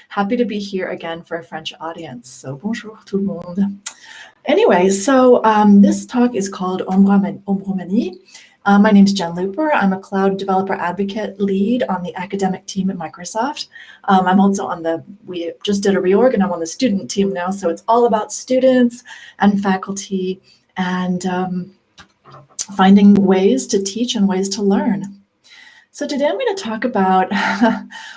Happy to be here again for a French audience. So bonjour tout le monde. Anyway, so this talk is called Ombromanie. My name is Jen Looper. I'm a cloud developer advocate lead on the academic team at Microsoft. I'm also we just did a reorg and I'm on the student team now. So it's all about students and faculty and finding ways to teach and ways to learn. So today I'm going to talk about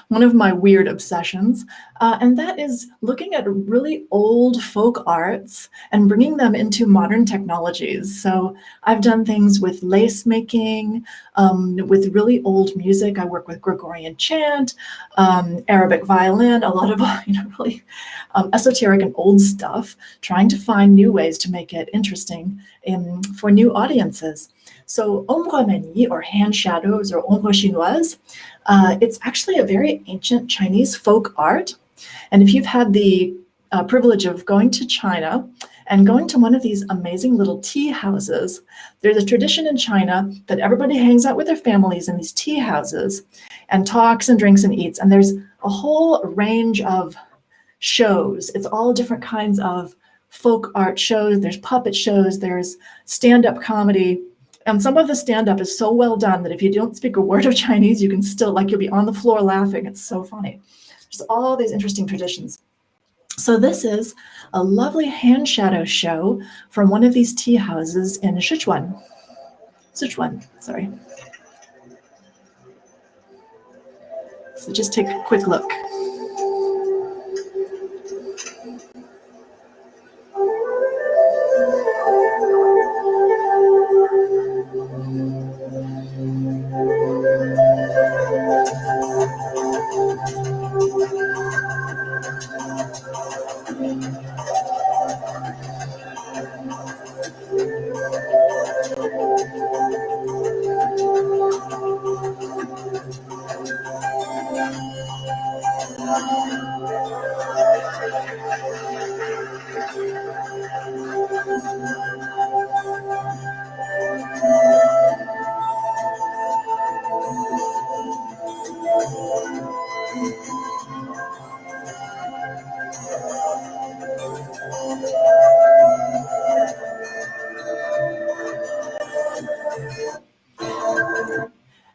one of my weird obsessions, and that is looking at really old folk arts and bringing them into modern technologies. So I've done things with lace making, with really old music. I work with Gregorian chant, Arabic violin, a lot of really esoteric and old stuff, trying to find new ways to make it interesting for new audiences. So Ombromanie, or hand shadows, or ombre chinoise, it's actually a very ancient Chinese folk art. And if you've had the privilege of going to China and going to one of these amazing little tea houses, there's a tradition in China that everybody hangs out with their families in these tea houses and talks and drinks and eats. And there's a whole range of shows. It's all different kinds of folk art shows. There's puppet shows, there's stand-up comedy. And some of the stand-up is so well done that if you don't speak a word of Chinese, you can still, you'll be on the floor laughing. It's so funny. There's all these interesting traditions. So this is a lovely hand shadow show from one of these tea houses in Sichuan, sorry. So just take a quick look.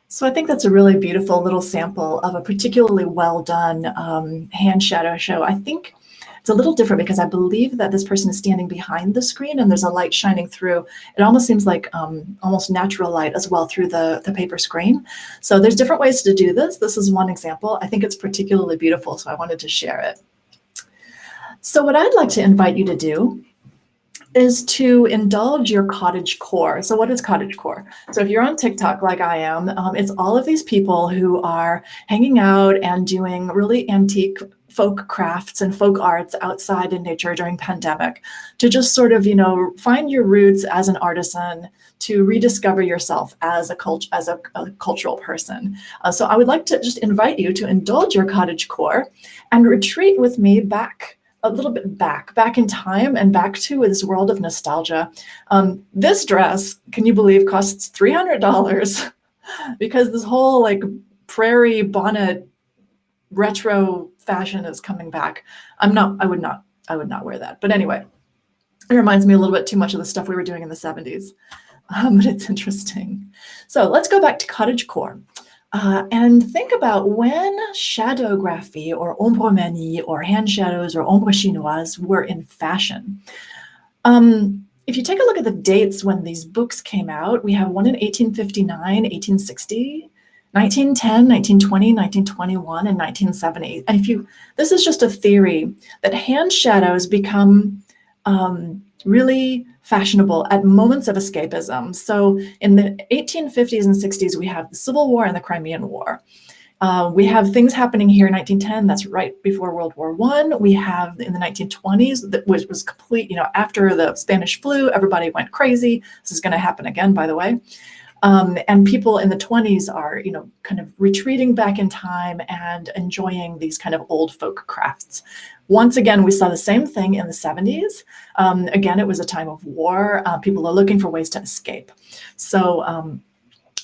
So I think that's a really beautiful little sample of a particularly well done hand shadow show. I think it's a little different because I believe that this person is standing behind the screen and there's a light shining through. It almost seems like almost natural light as well through the paper screen. So there's different ways to do this. This is one example. I think it's particularly beautiful, so I wanted to share it. So what I'd like to invite you to do is to indulge your cottagecore. So what is cottagecore? So if you're on TikTok like I am, it's all of these people who are hanging out and doing really antique folk crafts and folk arts outside in nature during pandemic to just sort of, find your roots as an artisan, to rediscover yourself as a cultural person. So I would like to just invite you to indulge your cottagecore and retreat with me a little bit back in time and back to this world of nostalgia. This dress, can you believe, costs $300 because this whole prairie bonnet retro fashion is coming back. I would not wear that. But anyway, it reminds me a little bit too much of the stuff we were doing in the 70s, but it's interesting. So let's go back to cottagecore. And think about when shadowgraphy or ombromanie or hand shadows or ombre chinoise were in fashion. If you take a look at the dates when these books came out, we have one in 1859, 1860, 1910, 1920, 1921, and 1970. And this is just a theory that hand shadows become really fashionable at moments of escapism. So in the 1850s and 60s, we have the Civil War and the Crimean War. We have things happening here in 1910, that's right before World War I. We have in the 1920s, which was complete, after the Spanish flu, everybody went crazy. This is going to happen again, by the way. And people in the 20s are, kind of retreating back in time and enjoying these kind of old folk crafts. Once again, we saw the same thing in the 70s. Again, it was a time of war. People are looking for ways to escape. So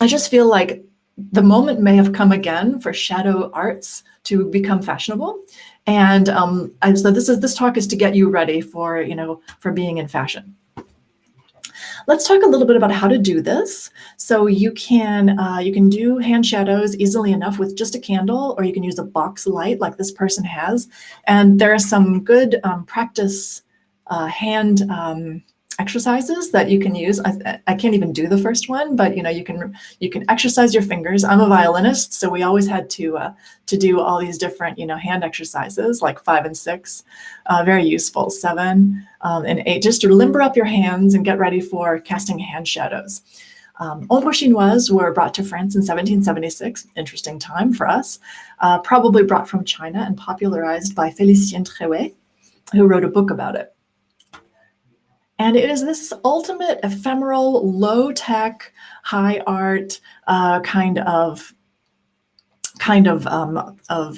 I just feel like the moment may have come again for shadow arts to become fashionable. And so this talk is to get you ready for, for being in fashion. Let's talk a little bit about how to do this. So you can do hand shadows easily enough with just a candle, or you can use a box light like this person has. And there are some good practice hand exercises that you can use. I can't even do the first one, but you can exercise your fingers. I'm a violinist, so we always had to do all these different hand exercises like 5 and 6, very useful, 7 and 8, just to limber up your hands and get ready for casting hand shadows. Ombromanie were brought to France in 1776, interesting time for us, probably brought from China and popularized by Félicien Tréhouet, who wrote a book about it. And it is this ultimate ephemeral, low-tech, high art kind of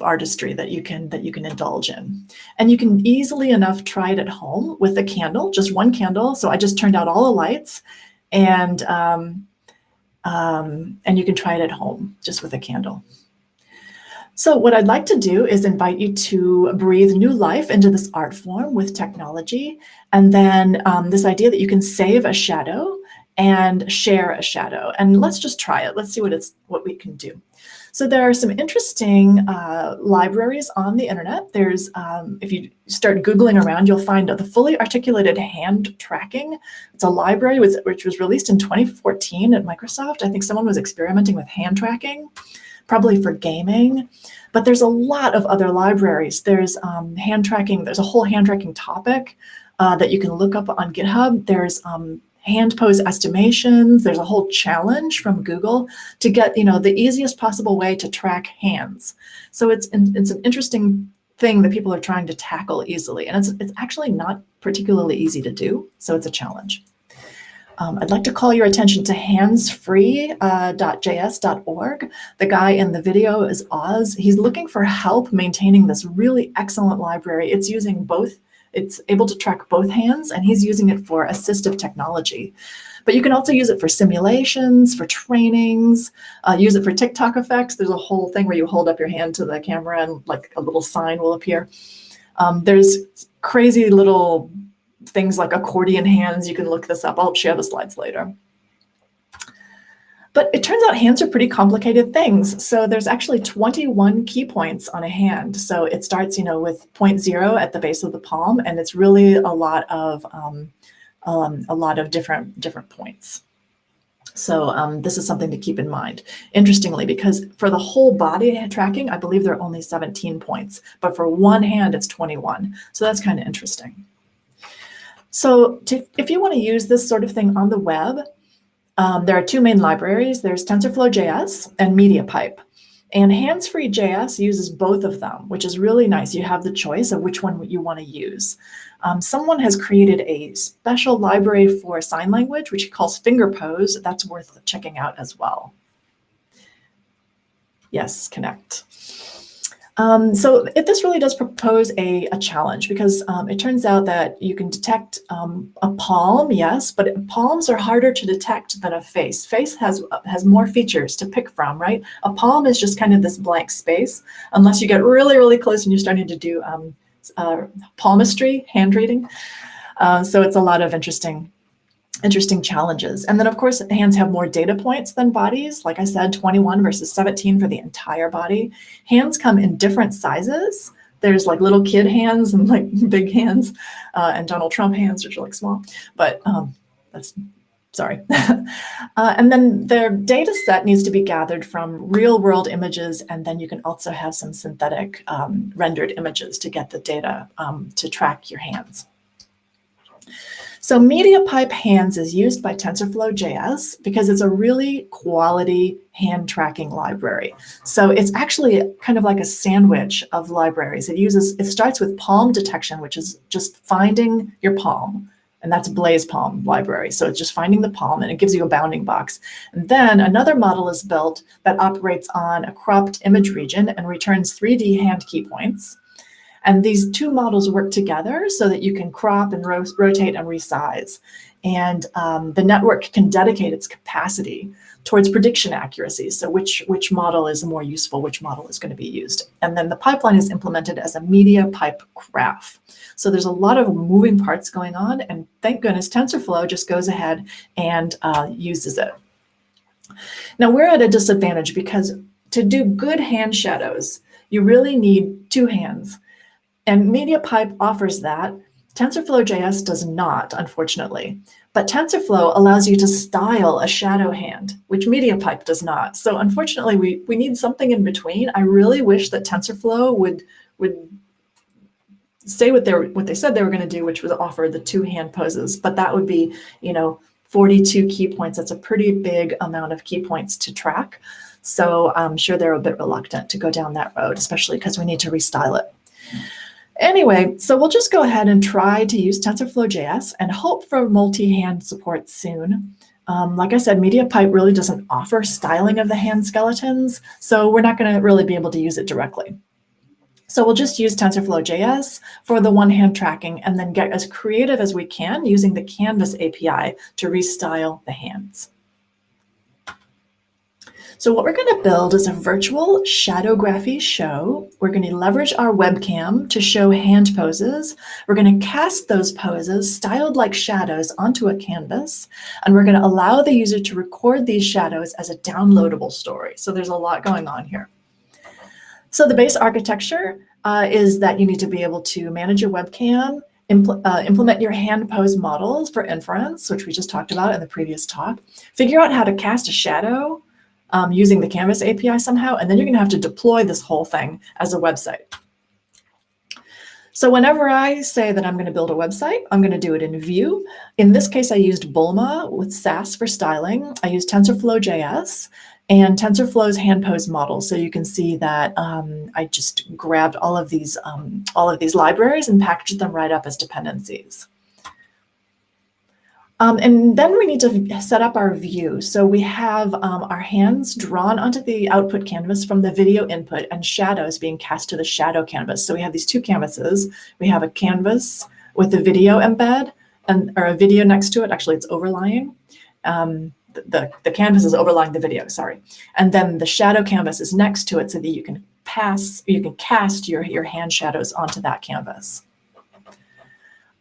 artistry that you can indulge in. And you can easily enough try it at home with a candle, just one candle. So I just turned out all the lights, and you can try it at home just with a candle. So what I'd like to do is invite you to breathe new life into this art form with technology, and then this idea that you can save a shadow and share a shadow. And let's just try it. Let's see what we can do. So there are some interesting libraries on the internet. There's, if you start Googling around, you'll find the fully articulated hand tracking. It's a library which was released in 2014 at Microsoft. I think someone was experimenting with hand tracking, probably for gaming, but there's a lot of other libraries. There's hand tracking. There's a whole hand tracking topic that you can look up on GitHub. There's hand pose estimations. There's a whole challenge from Google to get the easiest possible way to track hands. So it's an interesting thing that people are trying to tackle easily, and it's actually not particularly easy to do. So it's a challenge. I'd like to call your attention to handsfree.js.org. The guy in the video is Oz. He's looking for help maintaining this really excellent library. It's able to track both hands, and he's using it for assistive technology. But you can also use it for simulations, for trainings, use it for TikTok effects. There's a whole thing where you hold up your hand to the camera and like a little sign will appear. There's crazy little things like accordion hands. You can look this up. I'll share the slides later. But it turns out hands are pretty complicated things. So there's actually 21 key points on a hand. So it starts, with 0.0 at the base of the palm, and it's really a lot of different points. So this is something to keep in mind. Interestingly, because for the whole body tracking, I believe there are only 17 points, but for one hand, it's 21. So that's kind of interesting. So if you want to use this sort of thing on the web, there are two main libraries. There's TensorFlow.js and MediaPipe. And Handsfree.js uses both of them, which is really nice. You have the choice of which one you want to use. Someone has created a special library for sign language, which he calls FingerPose. That's worth checking out as well. Yes, connect. So this really does propose a challenge, because it turns out that you can detect a palm, yes, but palms are harder to detect than a face. Face has more features to pick from, right? A palm is just kind of this blank space, unless you get really, really close and you're starting to do palmistry, hand reading. So it's a lot of interesting challenges. And then, of course, hands have more data points than bodies. Like I said, 21 versus 17 for the entire body. Hands come in different sizes. There's like little kid hands and like big hands, and Donald Trump hands, which are like small. But sorry. And then their data set needs to be gathered from real world images. And then you can also have some synthetic rendered images to get the data to track your hands. So MediaPipe Hands is used by TensorFlow.js because it's a really quality hand tracking library. So it's actually kind of like a sandwich of libraries. It starts with palm detection, which is just finding your palm. And that's Blaze Palm library. So it's just finding the palm, and it gives you a bounding box. And then another model is built that operates on a cropped image region and returns 3D hand key points. And these two models work together so that you can crop and rotate and resize. And the network can dedicate its capacity towards prediction accuracy. So which model is more useful, which model is going to be used. And then the pipeline is implemented as a media pipe graph. So there's a lot of moving parts going on, and thank goodness TensorFlow just goes ahead and uses it. Now we're at a disadvantage because to do good hand shadows, you really need two hands. And MediaPipe offers that. TensorFlow.js does not, unfortunately. But TensorFlow allows you to style a shadow hand, which MediaPipe does not. So unfortunately, we need something in between. I really wish that TensorFlow would say what they said they were going to do, which was offer the two hand poses. But that would be, 42 key points. That's a pretty big amount of key points to track. So I'm sure they're a bit reluctant to go down that road, especially because we need to restyle it. Anyway, so we'll just go ahead and try to use TensorFlow.js and hope for multi-hand support soon. Like I said, MediaPipe really doesn't offer styling of the hand skeletons, so we're not going to really be able to use it directly. So we'll just use TensorFlow.js for the one-hand tracking and then get as creative as we can using the Canvas API to restyle the hands. So what we're going to build is a virtual shadowgraphy show. We're going to leverage our webcam to show hand poses. We're going to cast those poses styled like shadows onto a canvas, and we're going to allow the user to record these shadows as a downloadable story. So there's a lot going on here. So the base architecture is that you need to be able to manage your webcam, implement your hand pose models for inference, which we just talked about in the previous talk, figure out how to cast a shadow using the Canvas API somehow, and then you're going to have to deploy this whole thing as a website. So whenever I say that I'm going to build a website, I'm going to do it in Vue. In this case, I used Bulma with Sass for styling. I used TensorFlow.js and TensorFlow's hand pose model. So you can see that I just grabbed all of these libraries and packaged them right up as dependencies. And then we need to set up our view. So we have our hands drawn onto the output canvas from the video input and shadows being cast to the shadow canvas. So we have these two canvases. We have a canvas with the video embed or a video next to it. Actually, it's overlying. The canvas is overlying the video, sorry. And then the shadow canvas is next to it so that you can cast your hand shadows onto that canvas.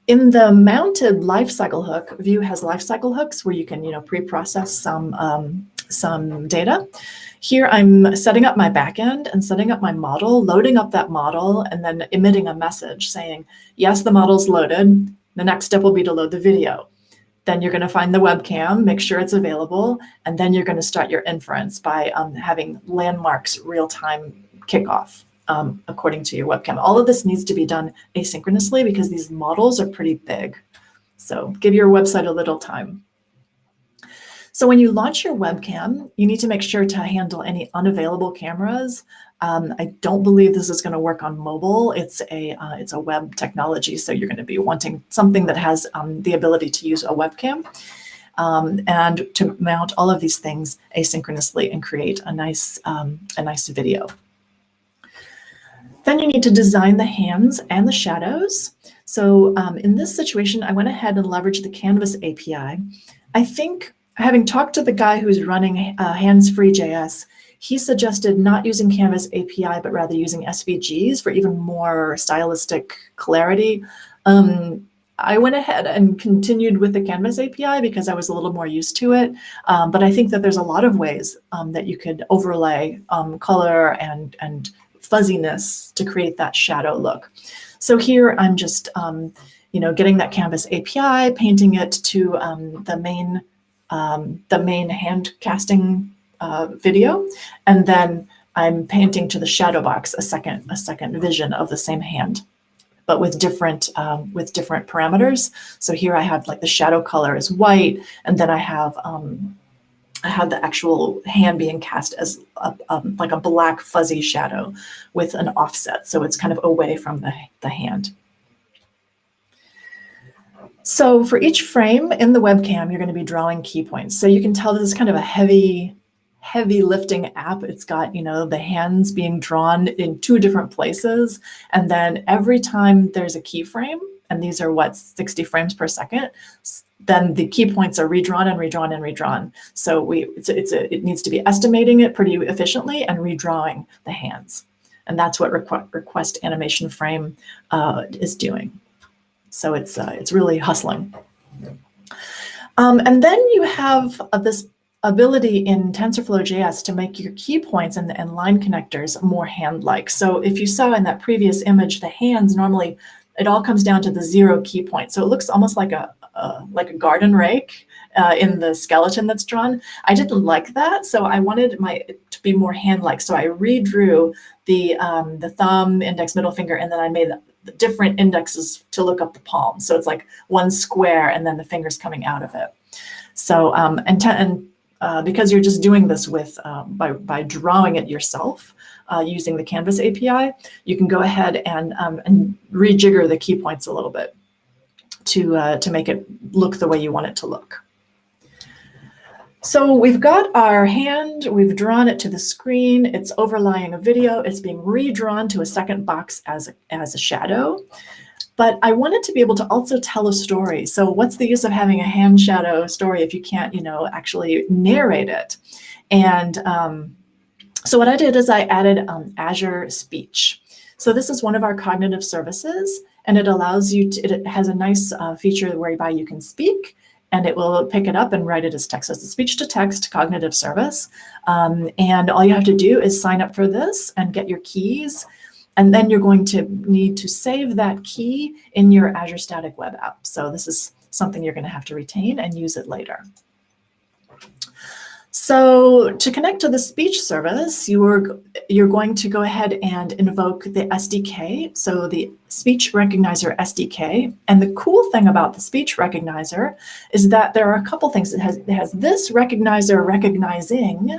In the mounted lifecycle hook, Vue has lifecycle hooks where you can, pre-process some data. Here I'm setting up my backend and setting up my model, loading up that model, and then emitting a message saying, yes, the model's loaded. The next step will be to load the video. Then you're going to find the webcam, make sure it's available, and then you're going to start your inference by having landmarks real-time kickoff. According to your webcam. All of this needs to be done asynchronously because these models are pretty big. So give your website a little time. So when you launch your webcam, you need to make sure to handle any unavailable cameras. I don't believe this is going to work on mobile. It's a web technology, so you're going to be wanting something that has the ability to use a webcam and to mount all of these things asynchronously and create a nice video. Then you need to design the hands and the shadows. So in this situation, I went ahead and leveraged the Canvas API. I think, having talked to the guy who's running Hands-Free.js, he suggested not using Canvas API, but rather using SVGs for even more stylistic clarity. I went ahead and continued with the Canvas API because I was a little more used to it. But I think that there's a lot of ways that you could overlay color and fuzziness to create that shadow look. So here I'm just, getting that Canvas API, painting it to the main hand casting video, and then I'm painting to the shadow box a second vision of the same hand, but with different parameters. So here I have like the shadow color is white, and then I have the actual hand being cast as like a black fuzzy shadow with an offset. So it's kind of away from the hand. So for each frame in the webcam, you're going to be drawing key points. So you can tell this is kind of a heavy heavy lifting app. It's got, you know, the hands being drawn in 2 different places. And then every time there's a keyframe, and these are what, 60 frames per second, then the key points are redrawn and redrawn and redrawn. So it needs to be estimating it pretty efficiently and redrawing the hands. And that's what request animation frame is doing. So it's really hustling. And then you have this ability in TensorFlow.js to make your key points and line connectors more hand-like. So if you saw in that previous image, the hands normally, it all comes down to the 0 key point. So it looks almost like a garden rake in the skeleton that's drawn. I didn't like that, so I wanted it to be more hand-like. So I redrew the thumb, index, middle finger, and then I made the different indexes to look up the palm. So it's like one square and then the fingers coming out of it. So because you're just doing this with by drawing it yourself using the Canvas API, you can go ahead and rejigger the key points a little bit to make it look the way you want it to look. So we've got our hand, we've drawn it to the screen, it's overlying a video, it's being redrawn to a second box as a shadow. But I wanted to be able to also tell a story. So what's the use of having a hand shadow story if you can't, you know, actually narrate it? And so what I did is I added Azure Speech. So this is one of our cognitive services, and it allows you to, it has a nice feature whereby you can speak, and it will pick it up and write it as text. So it's a speech-to-text cognitive service. And all you have to do is sign up for this and get your keys. And then you're going to need to save that key in your Azure Static Web App. So this is something you're going to have to retain and use it later. So to connect to the speech service, you're going to go ahead and invoke the SDK, so the Speech Recognizer Sdk. And the cool thing about the Speech Recognizer is that there are a couple things. It has this recognizer recognizing,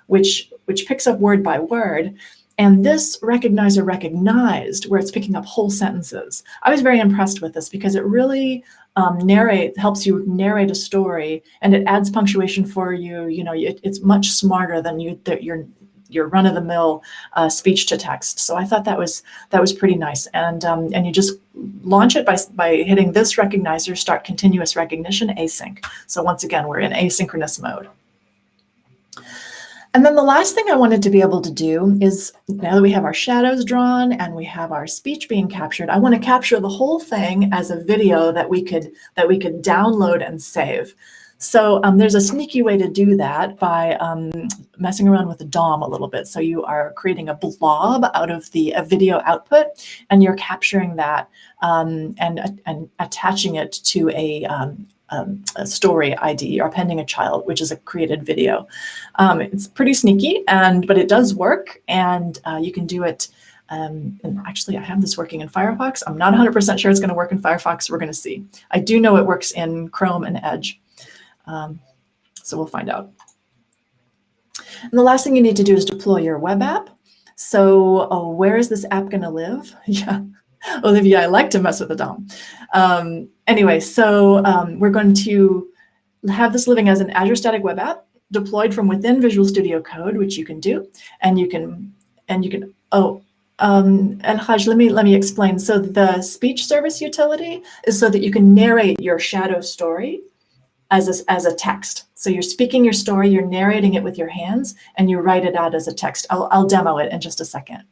which picks up word by word, and this recognizer recognized, where it's picking up whole sentences. I was very impressed with this because it really helps you narrate a story, and it adds punctuation for you. You know, it's much smarter than your run-of-the-mill speech to text. So I thought that was pretty nice. And you just launch it by hitting this recognizer, start continuous recognition, async. So once again, we're in asynchronous mode. And then the last thing I wanted to be able to do is, now that we have our shadows drawn and we have our speech being captured, I want to capture the whole thing as a video that we could download and save. So there's a sneaky way to do that by messing around with the DOM a little bit. So you are creating a blob out of the video output, and you're capturing that and attaching it to a story ID or appending a child, which is a created video. It's pretty sneaky, but it does work, and you can do it. And actually, I have this working in Firefox. I'm not 100% sure it's going to work in Firefox. We're going to see. I do know it works in Chrome and Edge. So we'll find out. And the last thing you need to do is deploy your web app. So where is this app going to live? Yeah, Olivia, I like to mess with the DOM. Anyway, so we're going to have this living as an Azure Static Web App deployed from within Visual Studio Code, which you can do, and you can and Haj, let me explain. So the speech service utility is so that you can narrate your shadow story as a text. So you're speaking your story, you're narrating it with your hands, and you write it out as a text. I'll demo it in just a second.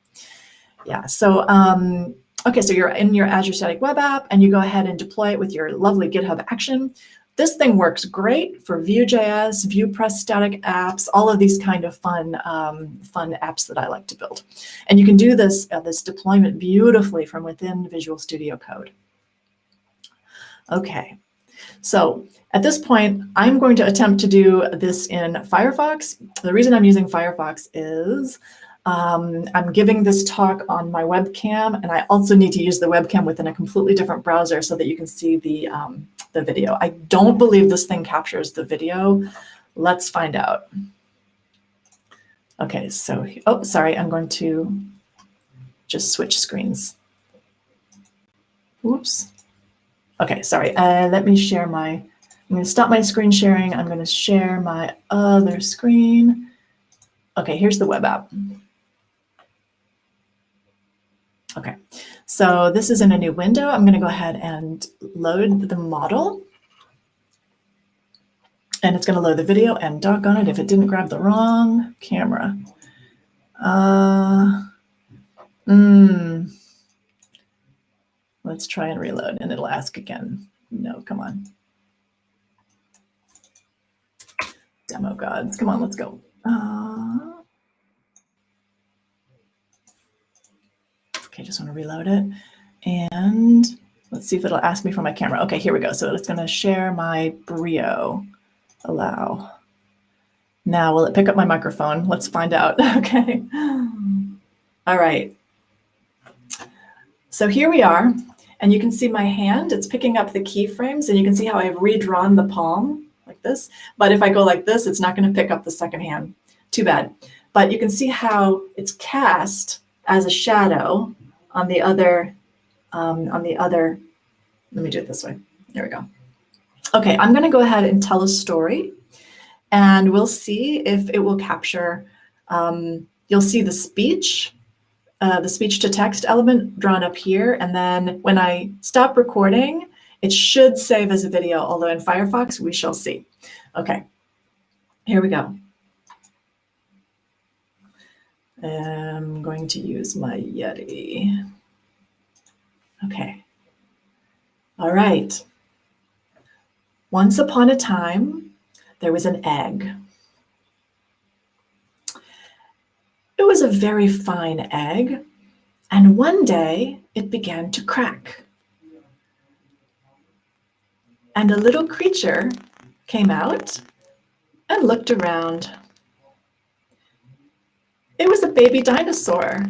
Yeah, so okay, so you're in your Azure Static Web App, and you go ahead and deploy it with your lovely GitHub action. This thing works great for Vue.js, VuePress static apps, all of these kind of fun apps that I like to build. And you can do this deployment beautifully from within Visual Studio Code. Okay, so at this point, I'm going to attempt to do this in Firefox. The reason I'm using Firefox is I'm giving this talk on my webcam, and I also need to use the webcam within a completely different browser so that you can see the video. I don't believe this thing captures the video. Let's find out. Okay, so, oh, sorry, I'm going to just switch screens. Whoops. Okay, sorry, let me share I'm going to stop my screen sharing. I'm going to share my other screen. Okay, here's the web app. Okay, so this is in a new window. I'm going to go ahead and load the model. And it's going to load the video, and doggone it if it didn't grab the wrong camera. Let's try and reload, and it'll ask again. No, come on. Demo gods, come on, let's go. Okay, just want to reload it. And let's see if it'll ask me for my camera. Okay, here we go. So it's going to share my Brio. Allow. Now, will it pick up my microphone? Let's find out. Okay. All right. So here we are, and you can see my hand. It's picking up the keyframes, and you can see how I've redrawn the palm like this. But if I go like this, it's not going to pick up the second hand. Too bad. But you can see how it's cast as a shadow on the other. Let me do it this way. There we go. Okay, I'm going to go ahead and tell a story, and we'll see if it will capture. You'll see the speech to text element drawn up here, and then when I stop recording, it should save as a video, although in Firefox, we shall see. Okay, here we go. I'm going to use my Yeti. Okay, all right. Once upon a time, there was an egg. It was a very fine egg, and one day it began to crack. And a little creature came out and looked around. It was a baby dinosaur,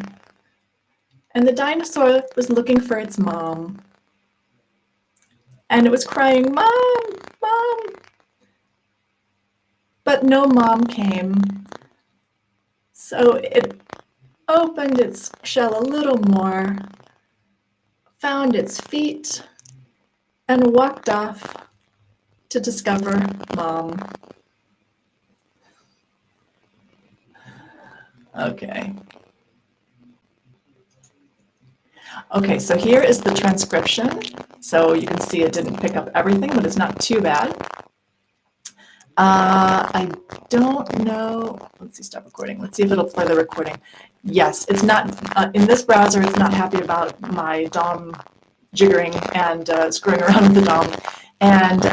and the dinosaur was looking for its mom. And it was crying, "Mom, Mom!" But no mom came. So it opened its shell a little more, found its feet, and walked off to discover Mom. Okay. Okay, so here is the transcription. So you can see it didn't pick up everything, but it's not too bad. I don't know. Let's see, stop recording. Let's see if it'll play the recording. Yes, it's not, in this browser, it's not happy about my DOM jiggering and screwing around with the DOM. And,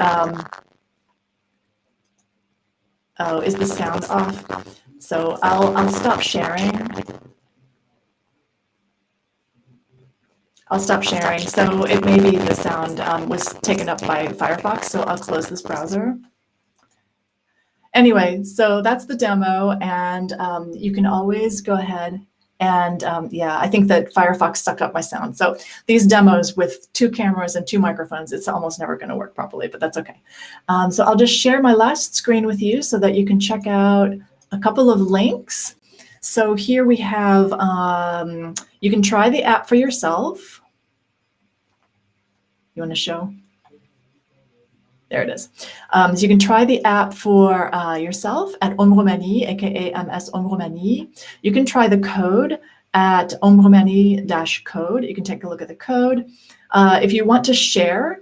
oh, is the sound off? So I'll stop sharing. I'll stop sharing. So it may be the sound was taken up by Firefox, so I'll close this browser. Anyway, so that's the demo, and you can always go ahead and, yeah, I think that Firefox sucked up my sound. So these demos with 2 cameras and 2 microphones, it's almost never going to work properly, but that's okay. So I'll just share my last screen with you so that you can check out a couple of links. So here we have, you can try the app for yourself. You want to show? There it is. So you can try the app for yourself at Ombromanie, aka MS Ombromanie. You can try the code at Ombromanie-code. You can take a look at the code. If you want to share,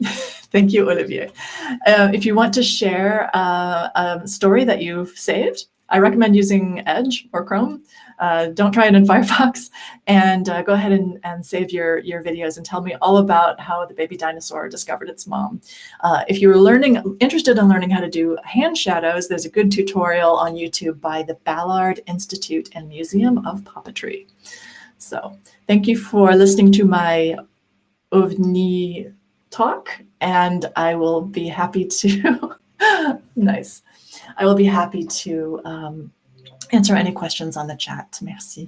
thank you, Olivier. If you want to share a story that you've saved, I recommend using Edge or Chrome. Don't try it in Firefox, and go ahead and save your videos and tell me all about how the baby dinosaur discovered its mom. If you're interested in learning how to do hand shadows, there's a good tutorial on YouTube by the Ballard Institute and Museum of Puppetry. So thank you for listening to my OVNI talk, and I will be happy to, nice. I will be happy to answer any questions on the chat. Merci.